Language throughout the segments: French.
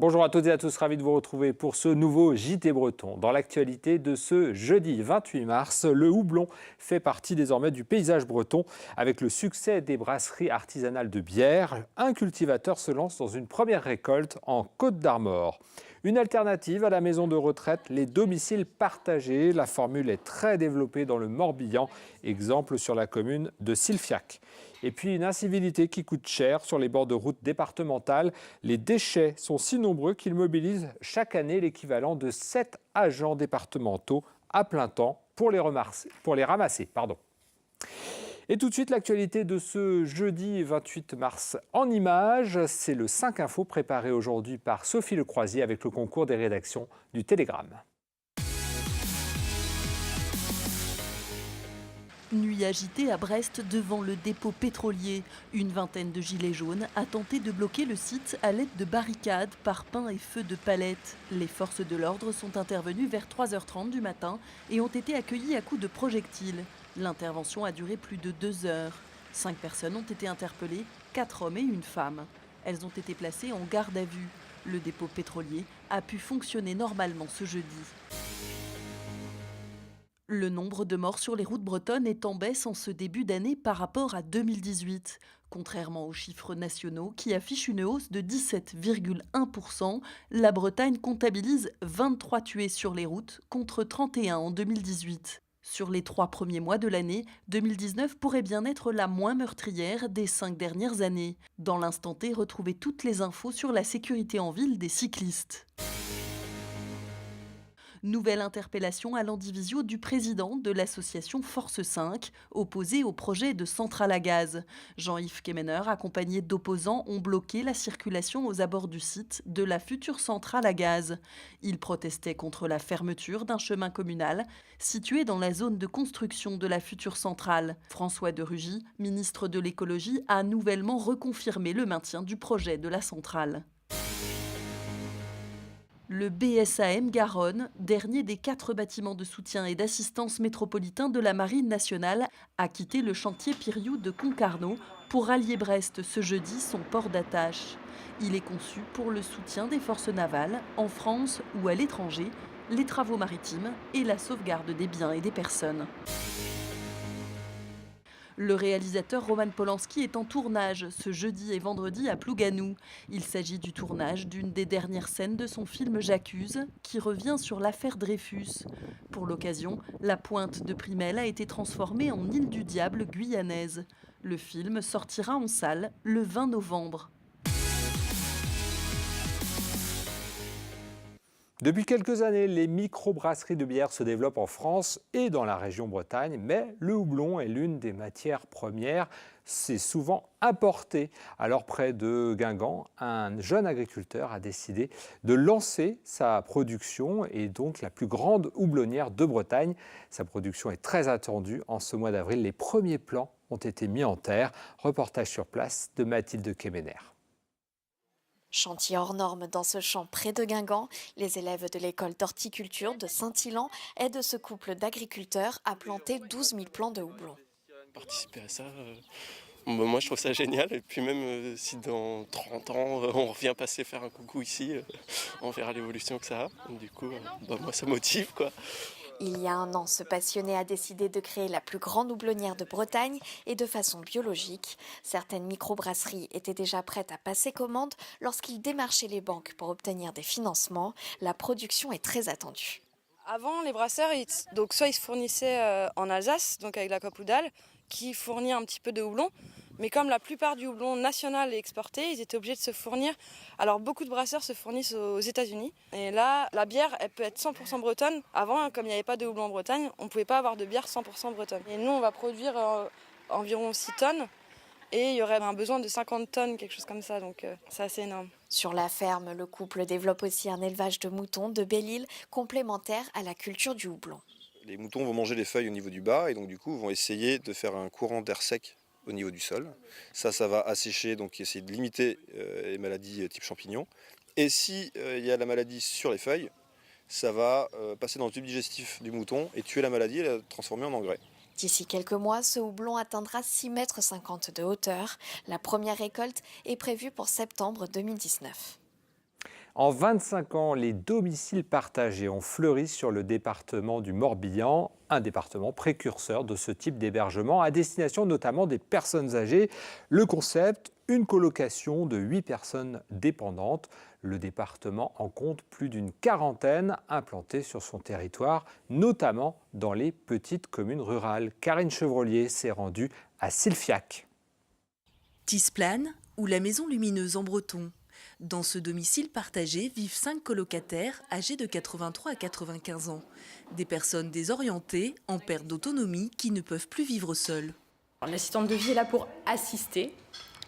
Bonjour à toutes et à tous, ravi de vous retrouver pour ce nouveau JT Breton. Dans l'actualité de ce jeudi 28 mars, le houblon fait partie désormais du paysage breton. Avec le succès des brasseries artisanales de bière, un cultivateur se lance dans une première récolte en Côte d'Armor. Une alternative à la maison de retraite, les domiciles partagés. La formule est très développée dans le Morbihan, exemple sur la commune de Silfiac. Et puis une incivilité qui coûte cher sur les bords de routes départementales. Les déchets sont si nombreux qu'ils mobilisent chaque année l'équivalent de 7 agents départementaux à plein temps pour les ramasser. Et tout de suite, l'actualité de ce jeudi 28 mars en images. C'est le 5 Info préparé aujourd'hui par Sophie Lecroisier avec le concours des rédactions du Télégramme. Nuit agitée à Brest devant le dépôt pétrolier. Une vingtaine de gilets jaunes a tenté de bloquer le site à l'aide de barricades, parpaings et feux de palettes. Les forces de l'ordre sont intervenues vers 3h30 du matin et ont été accueillies à coups de projectiles. L'intervention a duré plus de 2 heures. 5 personnes ont été interpellées, 4 hommes et une femme. Elles ont été placées en garde à vue. Le dépôt pétrolier a pu fonctionner normalement ce jeudi. Le nombre de morts sur les routes bretonnes est en baisse en ce début d'année par rapport à 2018. Contrairement aux chiffres nationaux qui affichent une hausse de 17,1%, la Bretagne comptabilise 23 tués sur les routes contre 31 en 2018. Sur les 3 premiers mois de l'année, 2019 pourrait bien être la moins meurtrière des 5 dernières années. Dans l'instant T, retrouvez toutes les infos sur la sécurité en ville des cyclistes. Nouvelle interpellation à l'indivisio du président de l'association Force 5, opposé au projet de centrale à gaz. Jean-Yves Kemener, accompagné d'opposants, ont bloqué la circulation aux abords du site de la future centrale à gaz. Ils protestaient contre la fermeture d'un chemin communal situé dans la zone de construction de la future centrale. François de Rugy, ministre de l'écologie, a nouvellement reconfirmé le maintien du projet de la centrale. Le BSAM Garonne, dernier des 4 bâtiments de soutien et d'assistance métropolitains de la Marine nationale, a quitté le chantier Piriou de Concarneau pour rallier Brest ce jeudi, son port d'attache. Il est conçu pour le soutien des forces navales, en France ou à l'étranger, les travaux maritimes et la sauvegarde des biens et des personnes. Le réalisateur Roman Polanski est en tournage ce jeudi et vendredi à Plouganou. Il s'agit du tournage d'une des dernières scènes de son film J'accuse, qui revient sur l'affaire Dreyfus. Pour l'occasion, la pointe de Primel a été transformée en île du diable guyanaise. Le film sortira en salle le 20 novembre. Depuis quelques années, les microbrasseries de bière se développent en France et dans la région Bretagne, mais le houblon est l'une des matières premières. C'est souvent importé. Alors près de Guingamp, un jeune agriculteur a décidé de lancer sa production et donc la plus grande houblonnière de Bretagne. Sa production est très attendue. En ce mois d'avril, les premiers plants ont été mis en terre. Reportage sur place de Mathilde Kemener. Chantier hors norme dans ce champ près de Guingamp, les élèves de l'école d'horticulture de Saint-Ilan aident ce couple d'agriculteurs à planter 12 000 plants de houblon. Participer à ça, moi je trouve ça génial. Et puis même si dans 30 ans on revient passer faire un coucou ici, on verra l'évolution que ça a. Du coup, moi ça motive quoi. Il y a un an, ce passionné a décidé de créer la plus grande houblonnière de Bretagne et de façon biologique. Certaines microbrasseries étaient déjà prêtes à passer commande lorsqu'il démarchait les banques pour obtenir des financements. La production est très attendue. Avant, les brasseurs, soit ils se fournissaient en Alsace, donc avec la Capoudal, qui fournit un petit peu de houblon. Mais comme la plupart du houblon national est exporté, ils étaient obligés de se fournir. Alors beaucoup de brasseurs se fournissent aux États-Unis. Et là, la bière, elle peut être 100% bretonne. Avant, comme il n'y avait pas de houblon en Bretagne, on ne pouvait pas avoir de bière 100% bretonne. Et nous, on va produire environ 6 tonnes. Et il y aurait un besoin de 50 tonnes, quelque chose comme ça. Donc c'est assez énorme. Sur la ferme, le couple développe aussi un élevage de moutons de Belle-Île, complémentaire à la culture du houblon. Les moutons vont manger les feuilles au niveau du bas et donc du coup vont essayer de faire un courant d'air sec au niveau du sol. Ça va assécher, donc essayer de limiter les maladies type champignons. Et si il y a la maladie sur les feuilles, ça va passer dans le tube digestif du mouton et tuer la maladie et la transformer en engrais. D'ici quelques mois, ce houblon atteindra 6,50 m de hauteur. La première récolte est prévue pour septembre 2019. En 25 ans, les domiciles partagés ont fleuri sur le département du Morbihan, un département précurseur de ce type d'hébergement à destination notamment des personnes âgées. Le concept, une colocation de 8 personnes dépendantes. Le département en compte plus d'une quarantaine implantées sur son territoire, notamment dans les petites communes rurales. Karine Chevrolier s'est rendue à Silfiac. Tisplane ou la Maison Lumineuse en breton. Dans ce domicile partagé vivent 5 colocataires âgés de 83 à 95 ans. Des personnes désorientées, en perte d'autonomie, qui ne peuvent plus vivre seules. L'assistante de vie est là pour assister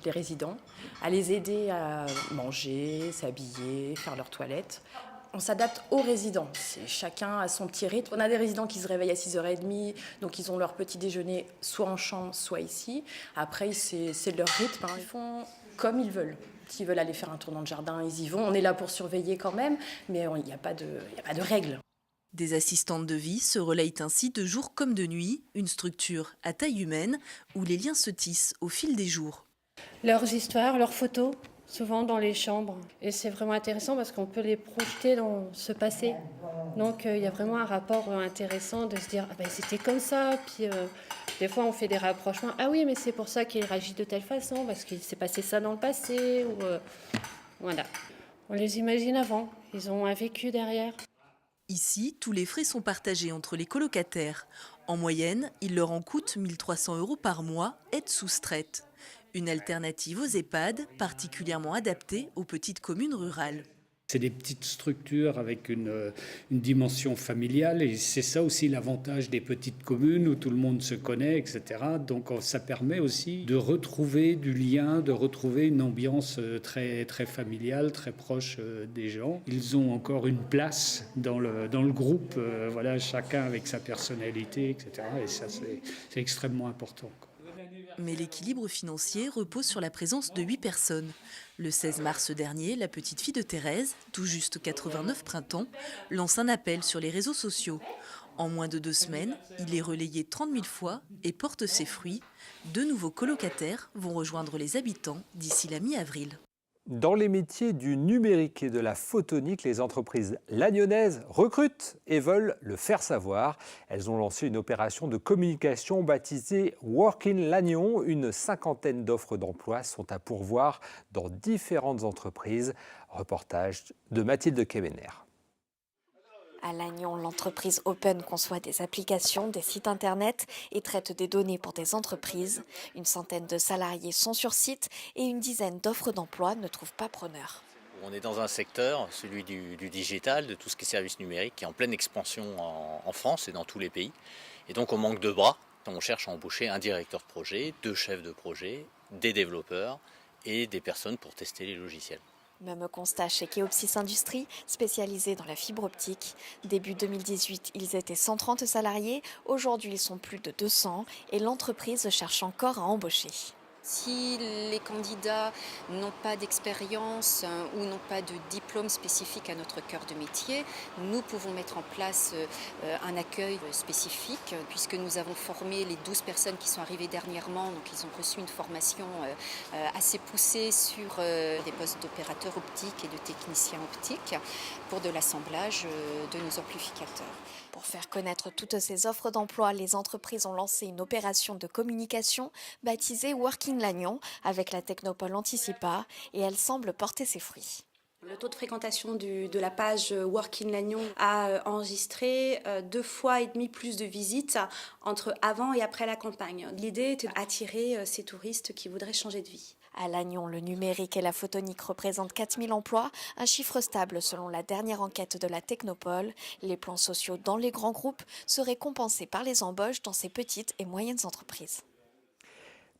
les résidents, à les aider à manger, s'habiller, faire leur toilette. On s'adapte aux résidents, chacun a son petit rythme. On a des résidents qui se réveillent à 6h30, donc ils ont leur petit déjeuner soit en chambre, soit ici. Après, c'est leur rythme, ils font comme ils veulent. S'ils veulent aller faire un tour dans le jardin, ils y vont. On est là pour surveiller quand même, mais il n'y a pas de règles. Des assistantes de vie se relayent ainsi de jour comme de nuit, une structure à taille humaine où les liens se tissent au fil des jours. Leurs histoires, leurs photos, souvent dans les chambres. Et c'est vraiment intéressant parce qu'on peut les projeter dans ce passé. Donc il y a vraiment un rapport intéressant de se dire ah ben, c'était comme ça. Puis des fois on fait des rapprochements. Ah oui, mais c'est pour ça qu'il réagit de telle façon, parce qu'il s'est passé ça dans le passé. Ou, voilà. On les imagine avant, ils ont un vécu derrière. Ici, tous les frais sont partagés entre les colocataires. En moyenne, il leur en coûte 1 300 € par mois, aide soustraite. Une alternative aux EHPAD, particulièrement adaptée aux petites communes rurales. C'est des petites structures avec une dimension familiale et c'est ça aussi l'avantage des petites communes où tout le monde se connaît, etc. Donc ça permet aussi de retrouver du lien, de retrouver une ambiance très, très familiale, très proche des gens. Ils ont encore une place dans le groupe, voilà, chacun avec sa personnalité, etc. Et ça, c'est extrêmement important, quoi. Mais l'équilibre financier repose sur la présence de 8 personnes. Le 16 mars dernier, la petite fille de Thérèse, tout juste 89 printemps, lance un appel sur les réseaux sociaux. En moins de 2 semaines, il est relayé 30 000 fois et porte ses fruits. 2 nouveaux colocataires vont rejoindre les habitants d'ici la mi-avril. Dans les métiers du numérique et de la photonique, les entreprises lagnonnaises recrutent et veulent le faire savoir. Elles ont lancé une opération de communication baptisée Work in Lannion. Une cinquantaine d'offres d'emploi sont à pourvoir dans différentes entreprises. Reportage de Mathilde Kebener. À Lannion, l'entreprise Open conçoit des applications, des sites internet et traite des données pour des entreprises. Une centaine de salariés sont sur site et une dizaine d'offres d'emploi ne trouvent pas preneur. On est dans un secteur, celui du digital, de tout ce qui est services numériques, qui est en pleine expansion en France et dans tous les pays. Et donc on manque de bras. On cherche à embaucher un directeur de projet, 2 chefs de projet, des développeurs et des personnes pour tester les logiciels. Même constat chez Keopsys Industries, spécialisé dans la fibre optique. Début 2018, ils étaient 130 salariés. Aujourd'hui, ils sont plus de 200 et l'entreprise cherche encore à embaucher. Si les candidats n'ont pas d'expérience ou n'ont pas de diplôme spécifique à notre cœur de métier, nous pouvons mettre en place un accueil spécifique puisque nous avons formé les 12 personnes qui sont arrivées dernièrement. Donc ils ont reçu une formation assez poussée sur des postes d'opérateurs optiques et de techniciens optiques pour de l'assemblage de nos amplificateurs. Pour faire connaître toutes ces offres d'emploi, les entreprises ont lancé une opération de communication baptisée Work in Lannion avec la Technopole Anticipa et elle semble porter ses fruits. Le taux de fréquentation de la page Work in Lannion a enregistré 2,5 fois plus de visites entre avant et après la campagne. L'idée était d'attirer ces touristes qui voudraient changer de vie. À Lannion, le numérique et la photonique représentent 4000 emplois, un chiffre stable selon la dernière enquête de la Technopole. Les plans sociaux dans les grands groupes seraient compensés par les embauches dans ces petites et moyennes entreprises.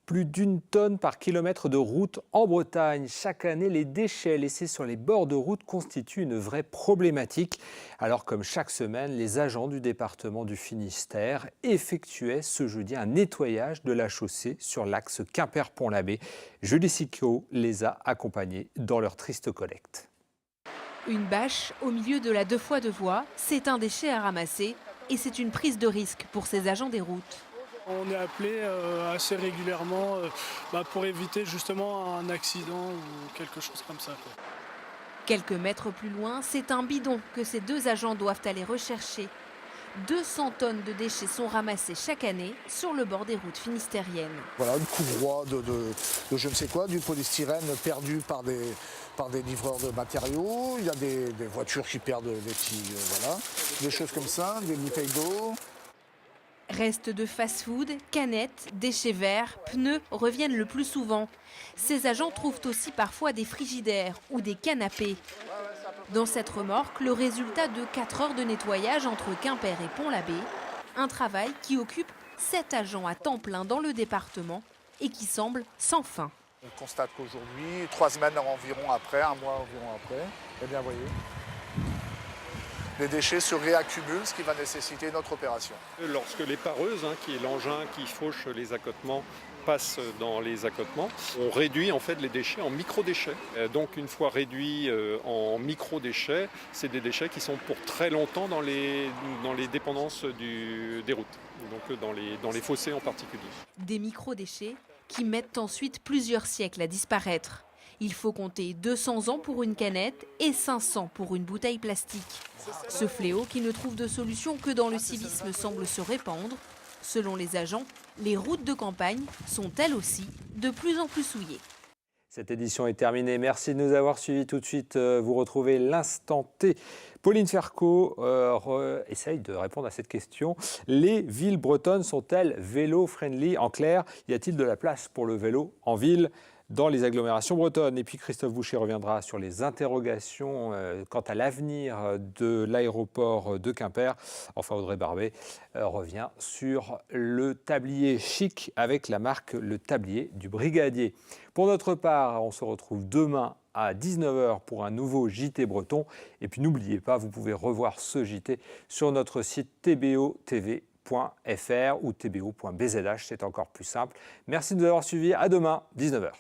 Plus d'1 tonne par kilomètre de route en Bretagne. Chaque année, les déchets laissés sur les bords de route constituent une vraie problématique. Alors, comme chaque semaine, les agents du département du Finistère effectuaient ce jeudi un nettoyage de la chaussée sur l'axe Quimper-Pont-l'Abbé. Julie Sicot les a accompagnés dans leur triste collecte. Une bâche au milieu de la 2 fois 2 voies, c'est un déchet à ramasser et c'est une prise de risque pour ces agents des routes. On est appelé assez régulièrement pour éviter justement un accident ou quelque chose comme ça, quoi. Quelques mètres plus loin, c'est un bidon que ces deux agents doivent aller rechercher. 200 tonnes de déchets sont ramassés chaque année sur le bord des routes finistériennes. Voilà, une couvroie de je ne sais quoi, du polystyrène perdu par des livreurs de matériaux. Il y a des voitures qui perdent des petits, voilà, des choses comme ça, des bouteilles d'eau. Restes de fast-food, canettes, déchets verts, pneus reviennent le plus souvent. Ces agents trouvent aussi parfois des frigidaires ou des canapés. Dans cette remorque, le résultat de 4 heures de nettoyage entre Quimper et Pont-l'Abbé. Un travail qui occupe 7 agents à temps plein dans le département et qui semble sans fin. On constate qu'aujourd'hui, 3 semaines environ après, 1 mois environ après, eh bien, vous voyez, les déchets se réaccumulent, ce qui va nécessiter notre opération. Lorsque les pareuses, qui est l'engin qui fauche les accotements, passent dans les accotements, on réduit en fait les déchets en micro-déchets. Donc une fois réduits en micro-déchets, c'est des déchets qui sont pour très longtemps dans les dépendances des routes, donc dans les fossés en particulier. Des micro-déchets qui mettent ensuite plusieurs siècles à disparaître. Il faut compter 200 ans pour une canette et 500 pour une bouteille plastique. Ce fléau qui ne trouve de solution que dans le civisme semble se répandre. Selon les agents, les routes de campagne sont elles aussi de plus en plus souillées. Cette édition est terminée. Merci de nous avoir suivis. Tout de suite, vous retrouvez l'instant T. Pauline Ferco essaye de répondre à cette question. Les villes bretonnes sont-elles vélo-friendly? En clair, y a-t-il de la place pour le vélo en ville dans les agglomérations bretonnes? Et puis Christophe Boucher reviendra sur les interrogations quant à l'avenir de l'aéroport de Quimper. Enfin, Audrey Barbet revient sur le tablier chic avec la marque Le Tablier du Brigadier. Pour notre part, on se retrouve demain à 19h pour un nouveau JT breton. Et puis n'oubliez pas, vous pouvez revoir ce JT sur notre site tbotv.fr ou tbo.bzh, c'est encore plus simple. Merci de nous avoir suivis. À demain, 19h.